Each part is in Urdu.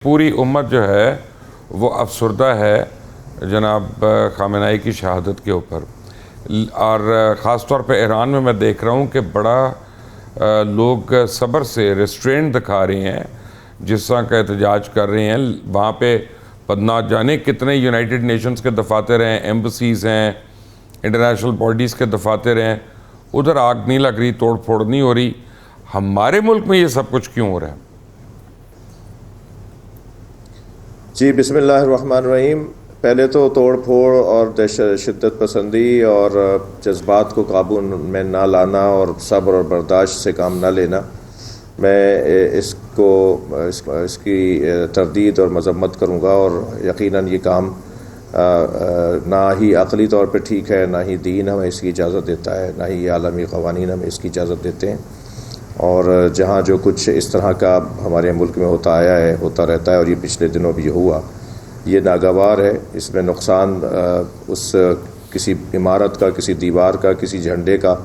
پوری امت جو ہے وہ افسردہ ہے جناب خامنہ ای کی شہادت کے اوپر، اور خاص طور پہ ایران میں دیکھ رہا ہوں کہ بڑا لوگ صبر سے ریسٹرینٹ دکھا رہے ہیں، جس طرح کا احتجاج کر رہے ہیں۔ وہاں پہ بدنات جانے کتنے یونائٹڈ نیشنز کے دفاتر ہیں، ایمبسیز ہیں، انٹرنیشنل باڈیز کے دفاتر ہیں، ادھر آگ نہیں لگ رہی، توڑ پھوڑ نہیں ہو رہی۔ ہمارے ملک میں یہ سب کچھ کیوں ہو رہا ہے؟ جی بسم اللہ الرحمن الرحیم۔ پہلے تو توڑ پھوڑ اور شدت پسندی اور جذبات کو قابو میں نہ لانا اور صبر اور برداشت سے کام نہ لینا، میں اس کی تردید اور مذمت کروں گا، اور یقیناً یہ کام نہ ہی عقلی طور پہ ٹھیک ہے، نہ ہی دین ہمیں اس کی اجازت دیتا ہے، نہ ہی عالمی قوانین ہمیں اس کی اجازت دیتے ہیں۔ اور جہاں جو کچھ اس طرح کا ہمارے ملک میں ہوتا آیا ہے، ہوتا رہتا ہے، اور یہ پچھلے دنوں بھی ہوا، یہ ناگوار ہے۔ اس میں نقصان اس کسی عمارت کا، کسی دیوار کا، کسی جھنڈے کا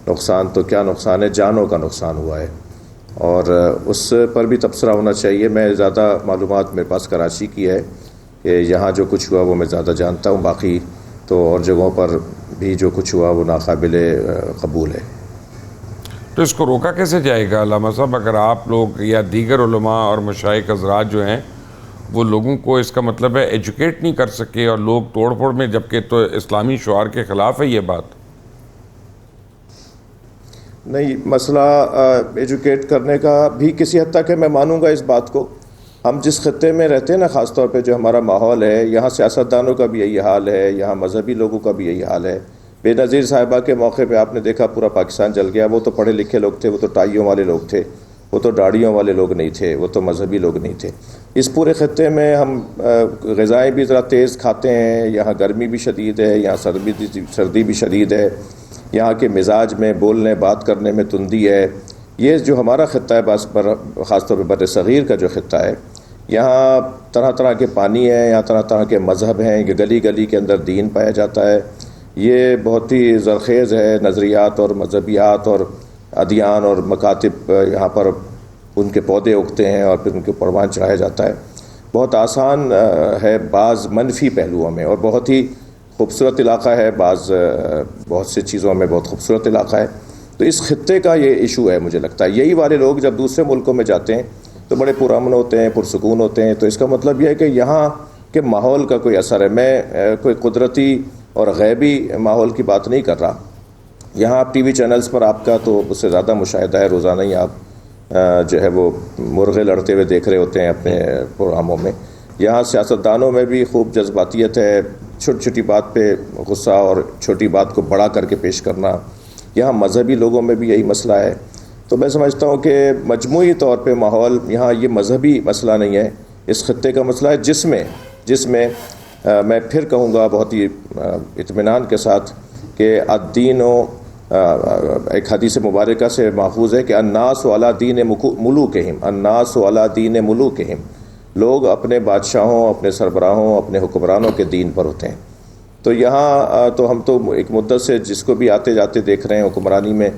نقصان تو کیا نقصان ہے، جانوں کا نقصان ہوا ہے، اور اس پر بھی تبصرہ ہونا چاہیے۔ میں زیادہ معلومات میرے پاس کراچی کی ہے کہ یہاں جو کچھ ہوا وہ میں زیادہ جانتا ہوں، باقی تو اور جگہوں پر بھی جو کچھ ہوا وہ ناقابل قبول ہے۔ تو اس کو روکا کیسے جائے گا علامہ صاحب؟ اگر آپ لوگ یا دیگر علماء اور مشائخ حضرات جو ہیں وہ لوگوں کو اس کا مطلب ہے ایجوکیٹ نہیں کر سکے، اور لوگ توڑ پھوڑ میں، جبکہ تو اسلامی شعار کے خلاف ہے یہ بات۔ نہیں، مسئلہ ایجوکیٹ کرنے کا بھی کسی حد تک ہے، میں مانوں گا اس بات کو۔ ہم جس خطے میں رہتے ہیں نا، خاص طور پہ جو ہمارا ماحول ہے، یہاں سیاستدانوں کا بھی یہی حال ہے، یہاں مذہبی لوگوں کا بھی یہی حال ہے۔ بے نظیر صاحبہ کے موقع پہ آپ نے دیکھا پورا پاکستان جل گیا۔ وہ تو پڑھے لکھے لوگ تھے، وہ تو ٹائیوں والے لوگ تھے، وہ تو داڑھیوں والے لوگ نہیں تھے، وہ تو مذہبی لوگ نہیں تھے۔ اس پورے خطے میں ہم غذائیں بھی ذرا تیز کھاتے ہیں، یہاں گرمی بھی شدید ہے، یہاں سردی بھی شدید ہے، یہاں کے مزاج میں، بولنے بات کرنے میں تندی ہے۔ یہ جو ہمارا خطہ ہے، خاص طور پہ بر صغیر کا جو خطہ ہے، یہاں طرح طرح کے پانی ہیں، یہاں طرح طرح کے مذہب ہیں، کہ گلی گلی کے اندر دین پایا جاتا ہے۔ یہ بہت ہی زرخیز ہے، نظریات اور مذہبیات اور ادیان اور مکاتب، یہاں پر ان کے پودے اگتے ہیں اور پھر ان کے پروان چڑھایا جاتا ہے۔ بہت آسان ہے بعض منفی پہلوؤں میں، اور بہت ہی خوبصورت علاقہ ہے، بہت سی چیزوں میں بہت خوبصورت علاقہ ہے۔ تو اس خطے کا یہ ایشو ہے، مجھے لگتا ہے یہی والے لوگ جب دوسرے ملکوں میں جاتے ہیں تو بڑے پرامن ہوتے ہیں، پرسکون ہوتے ہیں۔ تو اس کا مطلب یہ ہے کہ یہاں کے ماحول کا کوئی اثر ہے۔ میں کوئی قدرتی اور غیبی ماحول کی بات نہیں کر رہا۔ یہاں آپ ٹی وی چینلز پر آپ کا تو اس سے زیادہ مشاہدہ ہے، روزانہ ہی آپ جو ہے وہ مرغے لڑتے ہوئے دیکھ رہے ہوتے ہیں اپنے پروگراموں میں۔ یہاں سیاستدانوں میں بھی خوب جذباتیت ہے، چھوٹی چھوٹی بات پہ غصہ اور چھوٹی بات کو بڑا کر کے پیش کرنا۔ یہاں مذہبی لوگوں میں بھی یہی مسئلہ ہے۔ تو میں سمجھتا ہوں کہ مجموعی طور پہ ماحول یہاں یہ مذہبی مسئلہ نہیں ہے، اس خطے کا مسئلہ ہے، جس میں میں پھر کہوں گا بہت ہی اطمینان کے ساتھ کہ الدین ایک حدیث مبارکہ سے ماخوذ ہے کہ الناس علی دین ملوکہم، الناس علی دین ملوکہم، لوگ اپنے بادشاہوں، اپنے سربراہوں، اپنے حکمرانوں کے دین پر ہوتے ہیں۔ تو یہاں تو ہم تو ایک مدت سے جس کو بھی آتے جاتے دیکھ رہے ہیں حکمرانی میں،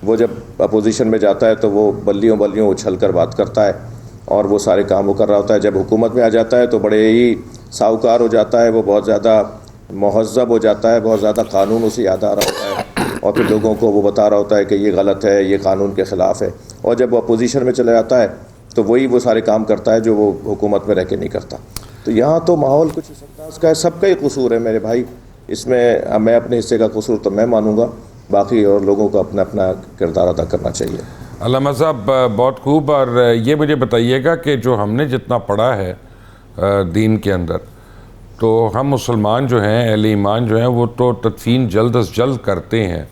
وہ جب اپوزیشن میں جاتا ہے تو وہ بلیوں اچھل کر بات کرتا ہے اور وہ سارے کام وہ کر رہا ہوتا ہے۔ جب حکومت میں آ جاتا ہے تو بڑے ہی ساہوکار ہو جاتا ہے، وہ بہت زیادہ مہذب ہو جاتا ہے، بہت زیادہ قانون اسے یاد آ رہا ہوتا ہے، اور پھر لوگوں کو وہ بتا رہا ہوتا ہے کہ یہ غلط ہے، یہ قانون کے خلاف ہے۔ اور جب وہ اپوزیشن میں چلا جاتا ہے تو وہ سارے کام کرتا ہے جو وہ حکومت میں رہ کے نہیں کرتا۔ تو یہاں تو ماحول کچھ اس انداز کا ہے، سب کا ہی قصور ہے میرے بھائی۔ اس میں میں اپنے حصے کا قصور تو میں مانوں گا، باقی اور لوگوں کو اپنا اپنا کردار ادا کرنا چاہیے۔ علامہ صاحب بہت خوب، اور یہ مجھے بتائیے گا کہ جو ہم نے جتنا پڑھا ہے دین کے اندر، تو ہم مسلمان جو ہیں، اہل ایمان جو ہیں، وہ تو تدفین جلد از جلد کرتے ہیں۔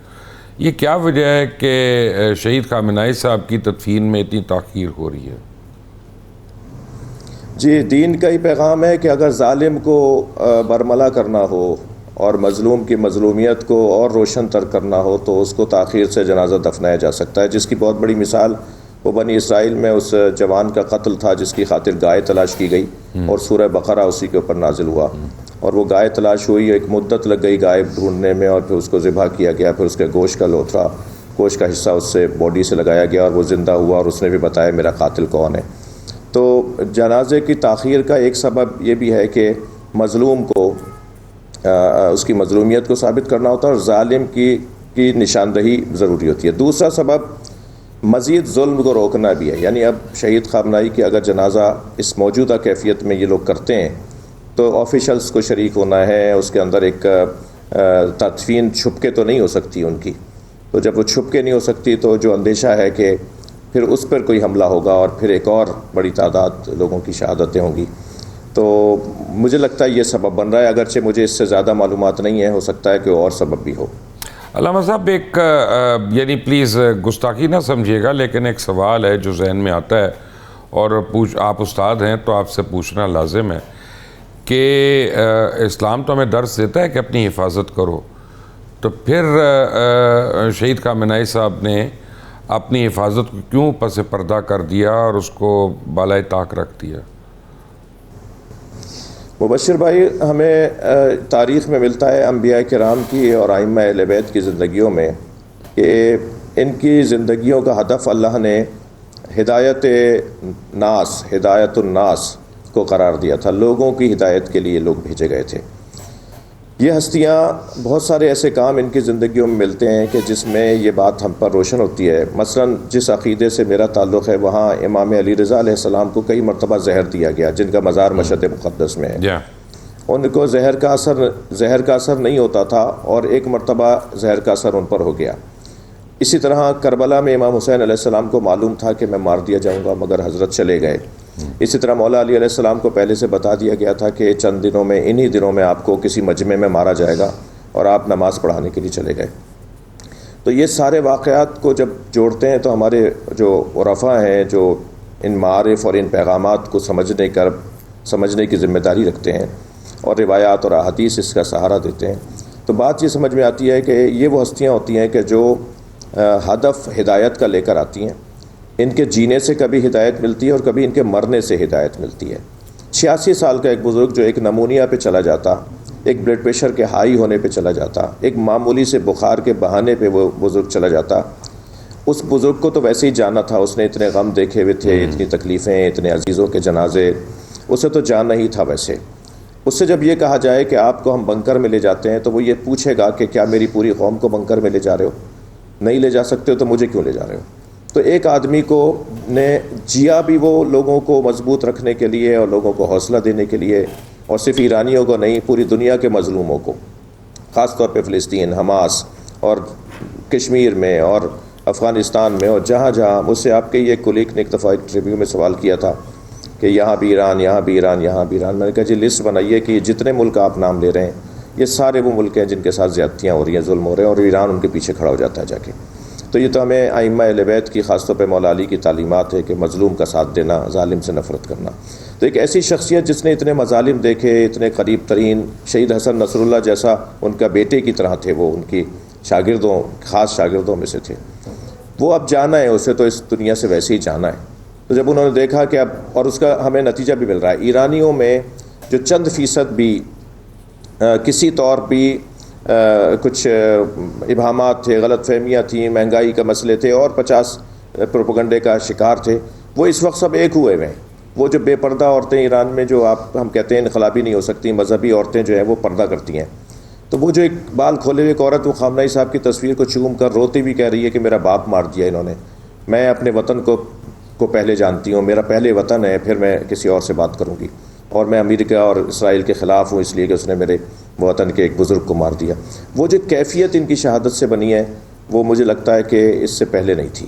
یہ کیا وجہ ہے کہ شہید خامنہ ای صاحب کی تدفین میں اتنی تاخیر ہو رہی ہے؟ جی، دین کا ہی پیغام ہے کہ اگر ظالم کو برملا کرنا ہو اور مظلوم کی مظلومیت کو اور روشن تر کرنا ہو تو اس کو تاخیر سے جنازہ دفنایا جا سکتا ہے، جس کی بہت بڑی مثال وہ بنی اسرائیل میں اس جوان کا قتل تھا جس کی خاطر گائے تلاش کی گئی، اور سورہ بقرہ اسی کے اوپر نازل ہوا، اور وہ گائے تلاش ہوئی، ایک مدت لگ گئی گائے ڈھونڈنے میں، اور پھر اس کو ذبح کیا گیا، پھر اس کے گوشت کا لوتھڑا، گوشت کا حصہ اس سے باڈی سے لگایا گیا، اور وہ زندہ ہوا، اور اس نے بھی بتایا میرا قاتل کون ہے۔ تو جنازے کی تاخیر کا ایک سبب یہ بھی ہے کہ مظلوم کو اس کی مظلومیت کو ثابت کرنا ہوتا ہے اور ظالم کی نشاندہی ضروری ہوتی ہے۔ دوسرا سبب مزید ظلم کو روکنا بھی ہے، یعنی اب شہید خامنہئی کی اگر جنازہ اس موجودہ کیفیت میں یہ لوگ کرتے ہیں تو آفیشلز کو شریک ہونا ہے، اس کے اندر ایک تدفین چھپ کے تو نہیں ہو سکتی ان کی، تو جب وہ چھپ کے نہیں ہو سکتی تو جو اندیشہ ہے کہ پھر اس پر کوئی حملہ ہوگا اور پھر ایک اور بڑی تعداد لوگوں کی شہادتیں ہوں گی، تو مجھے لگتا ہے یہ سبب بن رہا ہے، اگرچہ مجھے اس سے زیادہ معلومات نہیں ہے، ہو سکتا ہے کہ اور سبب بھی ہو۔ علامہ صاحب ایک یعنی پلیز گستاخی نہ سمجھیے گا، لیکن ایک سوال ہے جو ذہن میں آتا ہے اور آپ استاد ہیں تو آپ سے پوچھنا لازم ہے کہ اسلام تو ہمیں درس دیتا ہے کہ اپنی حفاظت کرو، تو پھر شہید خامنہئی صاحب نے اپنی حفاظت کو کیوں پس پردہ کر دیا اور اس کو بالائے طاق رکھ دیا؟ مبشر بھائی، ہمیں تاریخ میں ملتا ہے انبیاء کرام کی اور ائمہ اہل بیت کی زندگیوں میں کہ ان کی زندگیوں کا ہدف اللہ نے ہدایت الناس کو قرار دیا تھا، لوگوں کی ہدایت کے لیے لوگ بھیجے گئے تھے۔ یہ ہستیاں بہت سارے ایسے کام ان کی زندگیوں میں ملتے ہیں کہ جس میں یہ بات ہم پر روشن ہوتی ہے۔ مثلا جس عقیدے سے میرا تعلق ہے وہاں امام علی رضا علیہ السلام کو کئی مرتبہ زہر دیا گیا، جن کا مزار مشہد مقدس میں ہے۔ ان کو زہر کا اثر نہیں ہوتا تھا اور ایک مرتبہ زہر کا اثر ان پر ہو گیا۔ اسی طرح کربلا میں امام حسین علیہ السلام کو معلوم تھا کہ میں مار دیا جاؤں گا، مگر حضرت چلے گئے۔ اسی طرح مولا علی علیہ السلام کو پہلے سے بتا دیا گیا تھا کہ چند دنوں میں، انہی دنوں میں آپ کو کسی مجمع میں مارا جائے گا، اور آپ نماز پڑھانے کے لیے چلے گئے۔ تو یہ سارے واقعات کو جب جوڑتے ہیں تو ہمارے جو عرفاء ہیں جو ان معارف اور ان پیغامات کو سمجھنے کی ذمہ داری رکھتے ہیں اور روایات اور احادیث اس کا سہارا دیتے ہیں، تو بات یہ سمجھ میں آتی ہے کہ یہ وہ ہستیاں ہوتی ہیں کہ جو ہدف ہدایت کا لے کر آتی ہیں۔ ان کے جینے سے کبھی ہدایت ملتی ہے اور کبھی ان کے مرنے سے ہدایت ملتی ہے۔ 86 سال کا ایک بزرگ جو ایک نمونیا پہ چلا جاتا، ایک بلڈ پریشر کے ہائی ہونے پہ چلا جاتا، ایک معمولی سے بخار کے بہانے پہ وہ بزرگ چلا جاتا، اس بزرگ کو تو ویسے ہی جانا تھا، اس نے اتنے غم دیکھے ہوئے تھے، اتنی تکلیفیں، اتنے عزیزوں کے جنازے، اسے تو جانا ہی تھا ویسے۔ اس سے جب یہ کہا جائے کہ آپ کو ہم بنکر میں لے جاتے ہیں تو وہ یہ پوچھے گا کہ کیا میری پوری قوم کو بنکر میں لے جا رہے ہو؟ نہیں لے جا سکتے ہو تو مجھے کیوں لے جا رہے ہو؟ تو ایک آدمی کو نے جیا بھی وہ لوگوں کو مضبوط رکھنے کے لیے اور لوگوں کو حوصلہ دینے کے لیے، اور صرف ایرانیوں کو نہیں، پوری دنیا کے مظلوموں کو، خاص طور پہ فلسطین، حماس اور کشمیر میں اور افغانستان میں اور جہاں جہاں۔ مجھ سے آپ کے یہ کولیگ نے ایک دفعہ ایک ریویو میں سوال کیا تھا کہ یہاں بھی ایران، یہاں بھی ایران، یہاں بھی ایران۔ میں نے کہا جی لسٹ بنائیے کہ جتنے ملک آپ نام لے رہے ہیں یہ سارے وہ ملک ہیں جن کے ساتھ زیادتیاں ہو رہی ہیں، ظلم ہو رہے ہیں، اور ایران ان کے پیچھے کھڑا ہو جاتا ہے جا کے۔ تو یہ تو ہمیں ائمہ اہل بیت کی، خاص طور پہ مولا علی کی تعلیمات ہے کہ مظلوم کا ساتھ دینا، ظالم سے نفرت کرنا۔ تو ایک ایسی شخصیت جس نے اتنے مظالم دیکھے، اتنے قریب ترین، شہید حسن نصر اللہ جیسا ان کا بیٹے کی طرح تھے، وہ ان کی شاگردوں، خاص شاگردوں میں سے تھے، وہ اب جانا ہے، اسے تو اس دنیا سے ویسے ہی جانا ہے۔ تو جب انہوں نے دیکھا کہ اب، اور اس کا ہمیں نتیجہ بھی مل رہا ہے، ایرانیوں میں جو چند فیصد بھی کسی طور بھی کچھ ابہامات تھے، غلط فہمیاں تھیں، مہنگائی کا مسئلے تھے اور 50 پروپیگنڈے کا شکار تھے، وہ اس وقت سب ایک ہوئے ہیں۔ وہ جو بے پردہ عورتیں ایران میں، جو ہم کہتے ہیں انقلابی نہیں ہو سکتی، مذہبی عورتیں جو ہیں وہ پردہ کرتی ہیں، تو وہ جو ایک بال کھولے ہوئے ایک عورت، وہ خامنہئی صاحب کی تصویر کو چوم کر روتی بھی کہہ رہی ہے کہ میرا باپ مار دیا انہوں نے، میں اپنے وطن کو پہلے جانتی ہوں، میرا پہلے وطن ہے، پھر میں کسی اور سے بات کروں گی، اور میں امریکہ اور اسرائیل کے خلاف ہوں اس لیے کہ اس نے میرے وطن کے ایک بزرگ کو مار دیا۔ وہ جو کیفیت ان کی شہادت سے بنی ہے وہ مجھے لگتا ہے کہ اس سے پہلے نہیں تھی۔